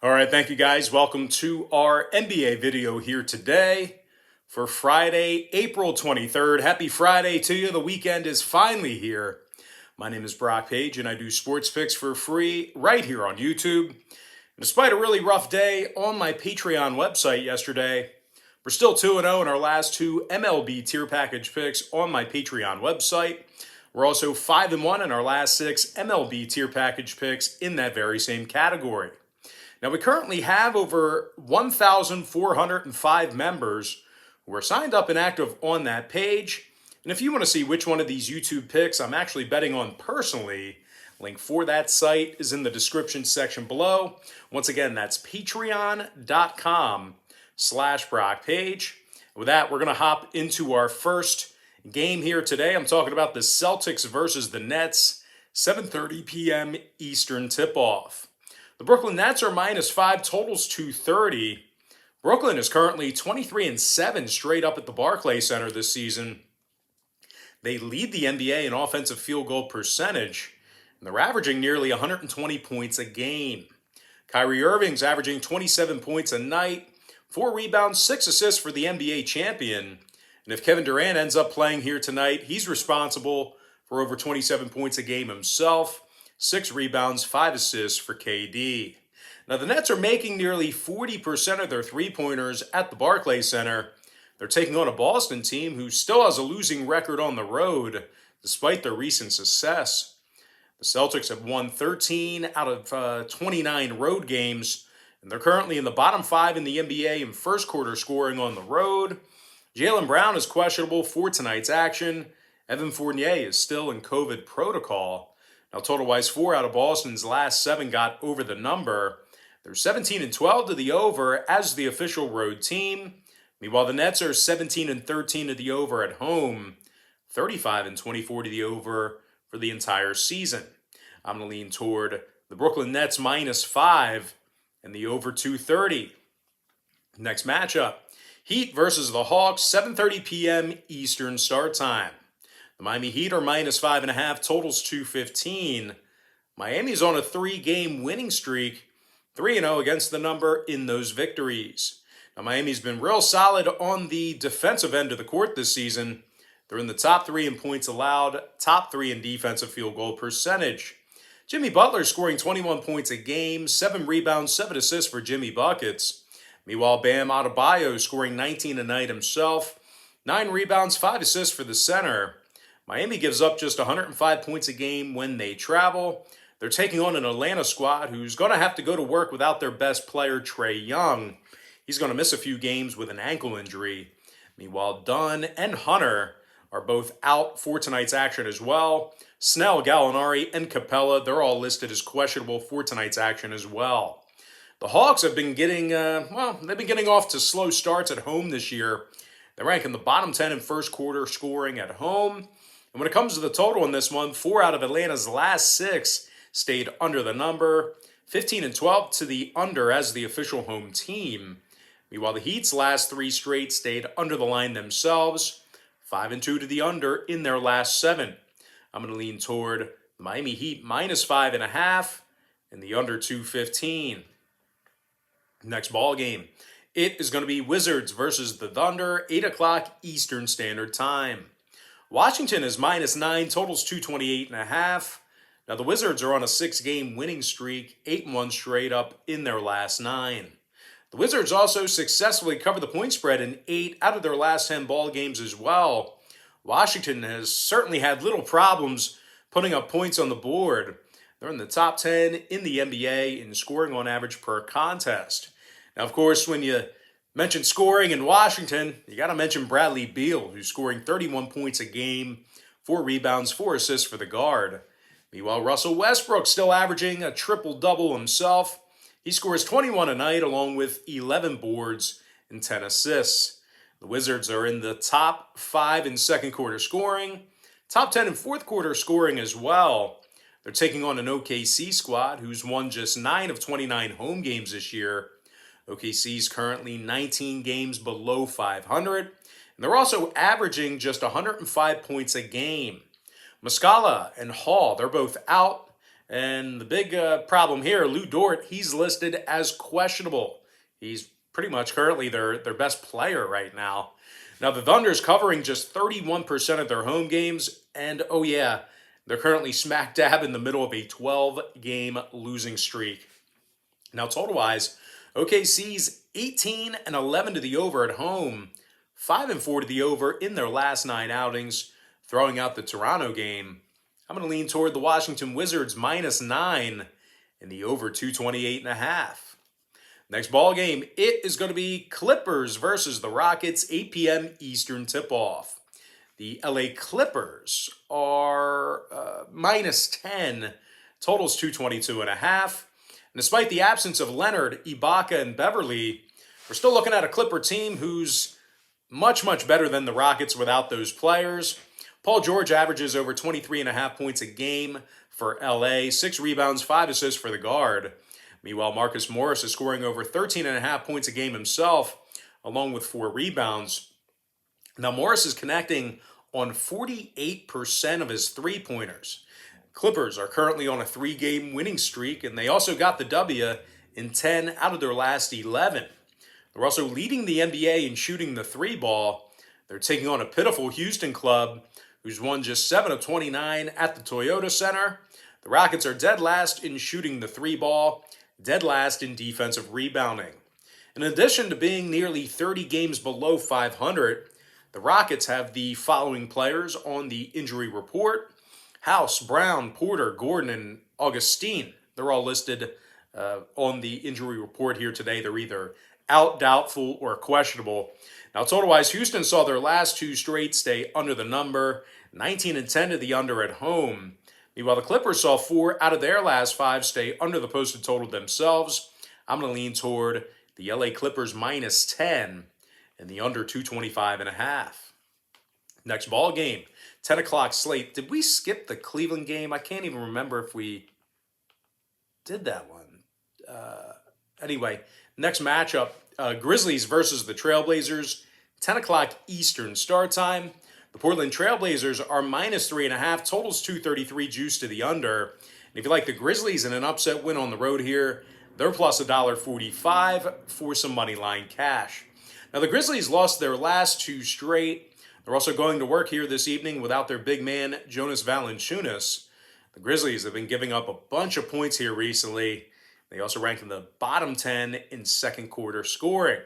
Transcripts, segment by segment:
All right, thank you guys. Welcome to our NBA video here today for Friday, April 23rd. Happy Friday to you. The weekend is finally here. My name is Brock Page and I do sports picks for free right here on YouTube. And despite a really rough day on my Patreon website yesterday, we're still 2-0 in our last two MLB tier package picks on my Patreon website. We're also 5-1 in our last 6 MLB tier package picks in that very same category. Now, we currently have over 1,405 members who are signed up and active on that page. And if you want to see which one of these YouTube picks I'm actually betting on personally, link for that site is in the description section below. Once again, that's patreon.com/BrockPage. With that, we're going to hop into our first game here today. I'm talking about the Celtics versus the Nets, 7:30 p.m. Eastern tip-off. The Brooklyn Nets are -5, totals 230. Brooklyn is currently 23-7 straight up at the Barclays Center this season. They lead the NBA in offensive field goal percentage, and they're averaging nearly 120 points a game. Kyrie Irving's averaging 27 points a night, 4 rebounds, 6 assists for the NBA champion. And if Kevin Durant ends up playing here tonight, he's responsible for over 27 points a game himself. 6 rebounds, 5 assists for KD. Now, the Nets are making nearly 40% of their three-pointers at the Barclays Center. They're taking on a Boston team who still has a losing record on the road, despite their recent success. The Celtics have won 13 out of 29 road games, and they're currently in the bottom 5 in the NBA in first quarter scoring on the road. Jaylen Brown is questionable for tonight's action. Evan Fournier is still in COVID protocol. Now, total-wise, 4 out of Boston's last 7 got over the number. They're 17-12 to the over as the official road team. Meanwhile, the Nets are 17-13 to the over at home, 35-24 to the over for the entire season. I'm going to lean toward the Brooklyn Nets -5 and the over 230. Next matchup, Heat versus the Hawks, 7:30 p.m. Eastern start time. The Miami Heat are -5.5, totals 215. Miami's on a 3-game winning streak, 3-0 against the number in those victories. Now, Miami's been real solid on the defensive end of the court this season. They're in the top 3 in points allowed, top 3 in defensive field goal percentage. Jimmy Butler scoring 21 points a game, 7 rebounds, 7 assists for Jimmy Buckets. Meanwhile, Bam Adebayo scoring 19 a night himself, 9 rebounds, 5 assists for the center. Miami gives up just 105 points a game when they travel. They're taking on an Atlanta squad who's going to have to go to work without their best player, Trae Young. He's going to miss a few games with an ankle injury. Meanwhile, Dunn and Hunter are both out for tonight's action as well. Snell, Gallinari, and Capella, they're all listed as questionable for tonight's action as well. The Hawks have been getting, they've been getting off to slow starts at home this year. They rank in the bottom 10 in first quarter scoring at home. And when it comes to the total in this one, 4 out of Atlanta's last 6 stayed under the number, 15-12 to the under as the official home team. Meanwhile, the Heat's last 3 straight stayed under the line themselves, 5-2 to the under in their last 7. I'm going to lean toward the Miami Heat -5.5 and the under 215. Next ball game, it is going to be Wizards versus the Thunder, 8 o'clock Eastern Standard Time. Washington is -9, totals 228.5. Now, the Wizards are on a 6-game winning streak, 8-1 straight up in their last 9. The Wizards also successfully covered the point spread in 8 out of their last 10 ball games as well. Washington has certainly had little problems putting up points on the board. They're in the top 10 in the NBA in scoring on average per contest. Now, of course, when you mention scoring in Washington, you got to mention Bradley Beal, who's scoring 31 points a game, 4 rebounds, 4 assists for the guard. Meanwhile, Russell Westbrook still averaging a triple-double himself. He scores 21 a night along with 11 boards and 10 assists. The Wizards are in the top 5 in second quarter scoring, top 10 in fourth quarter scoring as well. They're taking on an OKC squad who's won just 9 of 29 home games this year. OKC's currently 19 games below 500, and they're also averaging just 105 points a game. Muscala and Hall, they're both out, And the big problem here, Lou Dort, he's listed as questionable. He's pretty much currently their best player right now. Now, the Thunder's covering just 31% of their home games. And oh, yeah, they're currently smack dab in the middle of a 12-game losing streak. Now, total-wise, OKC's 18-11 to the over at home, 5-4 to the over in their last 9 outings, throwing out the Toronto game. I'm going to lean toward the Washington Wizards -9 in the over 228.5. Next ball game, it is going to be Clippers versus the Rockets, 8 p.m. Eastern tip-off. The LA Clippers are -10, totals 222.5. And despite the absence of Leonard, Ibaka, and Beverly, we're still looking at a Clipper team who's much, much better than the Rockets without those players. Paul George averages over 23.5 points a game for LA, 6 rebounds, 5 assists for the guard. Meanwhile, Marcus Morris is scoring over 13.5 points a game himself, along with 4 rebounds. Now, Morris is connecting on 48% of his three-pointers. Clippers are currently on a 3-game winning streak, and they also got the W in 10 out of their last 11. They're also leading the NBA in shooting the 3-ball. They're taking on a pitiful Houston club who's won just 7 of 29 at the Toyota Center. The Rockets are dead last in shooting the 3-ball, dead last in defensive rebounding. In addition to being nearly 30 games below 500, the Rockets have the following players on the injury report: House, Brown, Porter, Gordon, and Augustine. They're all listed on the injury report here today. They're either out, doubtful, or questionable. Now, total-wise, Houston saw their last 2 straight stay under the number, 19-10 to the under at home. Meanwhile, the Clippers saw 4 out of their last 5 stay under the posted total themselves. I'm going to lean toward the LA Clippers -10 and the under 225.5. Next ball game, 10 o'clock slate. Did we skip the Cleveland game? I can't even remember if we did that one. Anyway, next matchup, Grizzlies versus the Trailblazers, 10 o'clock Eastern start time. The Portland Trailblazers are -3.5, totals 233, juice to the under. And if you like the Grizzlies in an upset win on the road here, they're plus $1.45 for some money line cash. Now, the Grizzlies lost their last 2 straight. They're also going to work here this evening without their big man, Jonas Valanciunas. The Grizzlies have been giving up a bunch of points here recently. They also rank in the bottom 10 in second quarter scoring.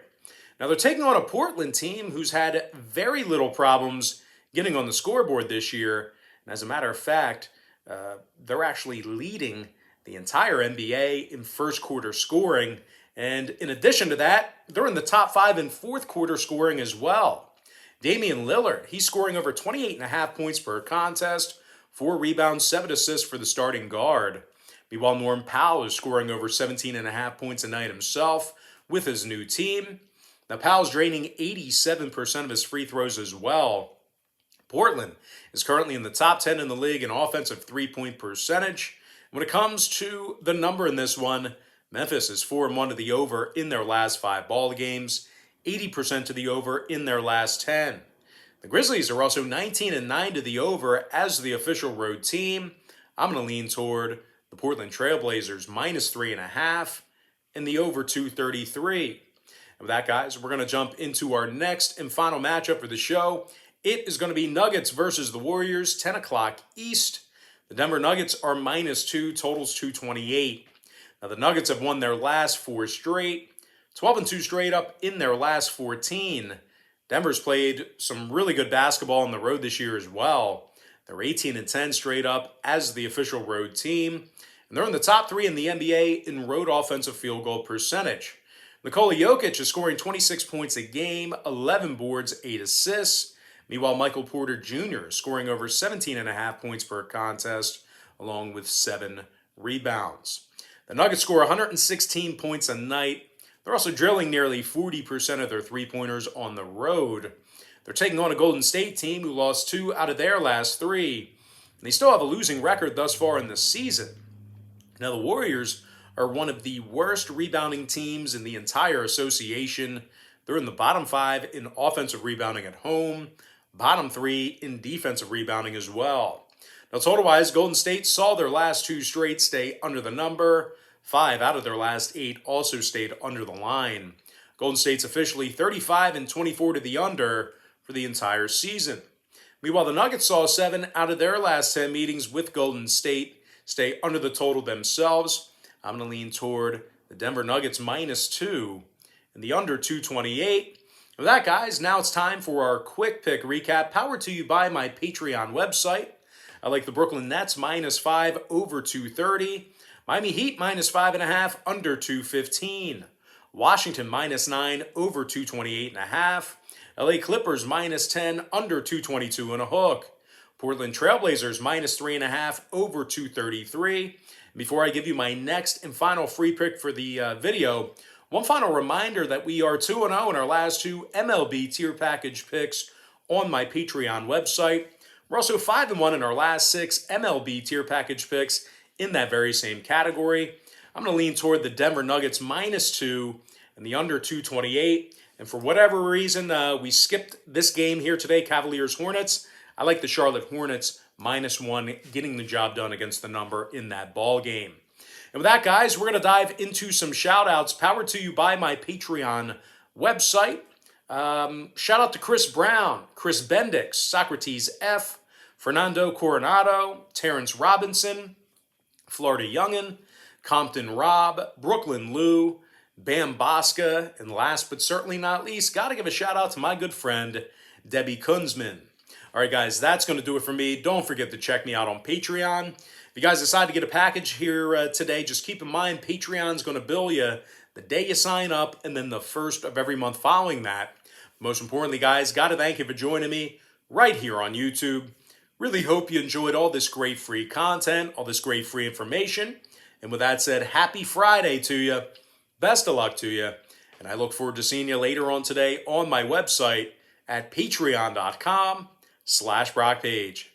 Now, they're taking on a Portland team who's had very little problems getting on the scoreboard this year. And as a matter of fact, they're actually leading the entire NBA in first quarter scoring. And in addition to that, they're in the top 5 in fourth quarter scoring as well. Damian Lillard, he's scoring over 28.5 points per contest, 4 rebounds, 7 assists for the starting guard. Meanwhile, Norm Powell is scoring over 17.5 points a night himself with his new team. Now, Powell's draining 87% of his free throws as well. Portland is currently in the top 10 in the league in offensive 3-point percentage. When it comes to the number in this one, Memphis is 4-1 to the over in their last 5 ball games, 80% to the over in their last 10. The Grizzlies are also 19-9 to the over as the official road team. I'm going to lean toward the Portland Trailblazers -3.5 and the over 233. And with that, guys, we're going to jump into our next and final matchup for the show. It is going to be Nuggets versus the Warriors, 10 o'clock East. The Denver Nuggets are -2, totals 228. Now, the Nuggets have won their last 4 straight, 12-2 straight up in their last 14. Denver's played some really good basketball on the road this year as well. They're 18-10 straight up as the official road team. And they're in the top 3 in the NBA in road offensive field goal percentage. Nikola Jokic is scoring 26 points a game, 11 boards, 8 assists. Meanwhile, Michael Porter Jr. is scoring over 17.5 points per contest, along with 7 rebounds. The Nuggets score 116 points a night. They're also drilling nearly 40% of their three-pointers on the road. They're taking on a Golden State team who lost 2 out of their last 3. And they still have a losing record thus far in the season. Now, the Warriors are one of the worst rebounding teams in the entire association. They're in the bottom 5 in offensive rebounding at home, bottom 3 in defensive rebounding as well. Now, total-wise, Golden State saw their last 2 straight stay under the number. 5 out of their last 8 also stayed under the line. Golden State's officially 35-24 to the under for the entire season. Meanwhile, the Nuggets saw 7 out of their last 10 meetings with Golden State stay under the total themselves. I'm going to lean toward the Denver Nuggets -2 and the under 228. With that, guys, now it's time for our quick pick recap, powered to you by my Patreon website. I like the Brooklyn Nets -5 over 230. Miami Heat -5.5 under 215. Washington -9 over 228.5. LA Clippers -10 under 222 and a hook. Portland Trailblazers -3.5 over 233. Before I give you my next and final free pick for the video, one final reminder that we are 2-0 in our last 2 MLB tier package picks on my Patreon website. We're also 5-1 in our last 6 MLB tier package picks in that very same category. I'm going to lean toward the Denver Nuggets -2 and the under 228. And for whatever reason, we skipped this game here today, Cavaliers-Hornets. I like the Charlotte Hornets -1 getting the job done against the number in that ball game. And with that, guys, we're going to dive into some shout-outs powered to you by my Patreon website. Shout out to Chris Brown, Chris Bendix, Socrates F., Fernando Coronado, Terrence Robinson, Florida Youngin, Compton Rob, Brooklyn Lou, Bam Bosca, and last but certainly not least, got to give a shout out to my good friend, Debbie Kunzman. All right, guys, that's going to do it for me. Don't forget to check me out on Patreon. If you guys decide to get a package here today, just keep in mind Patreon's going to bill you the day you sign up and then the first of every month following that. Most importantly, guys, got to thank you for joining me right here on YouTube. Really hope you enjoyed all this great free content, all this great free information. And with that said, happy Friday to you. Best of luck to you. And I look forward to seeing you later on today on my website at patreon.com/BrockPage.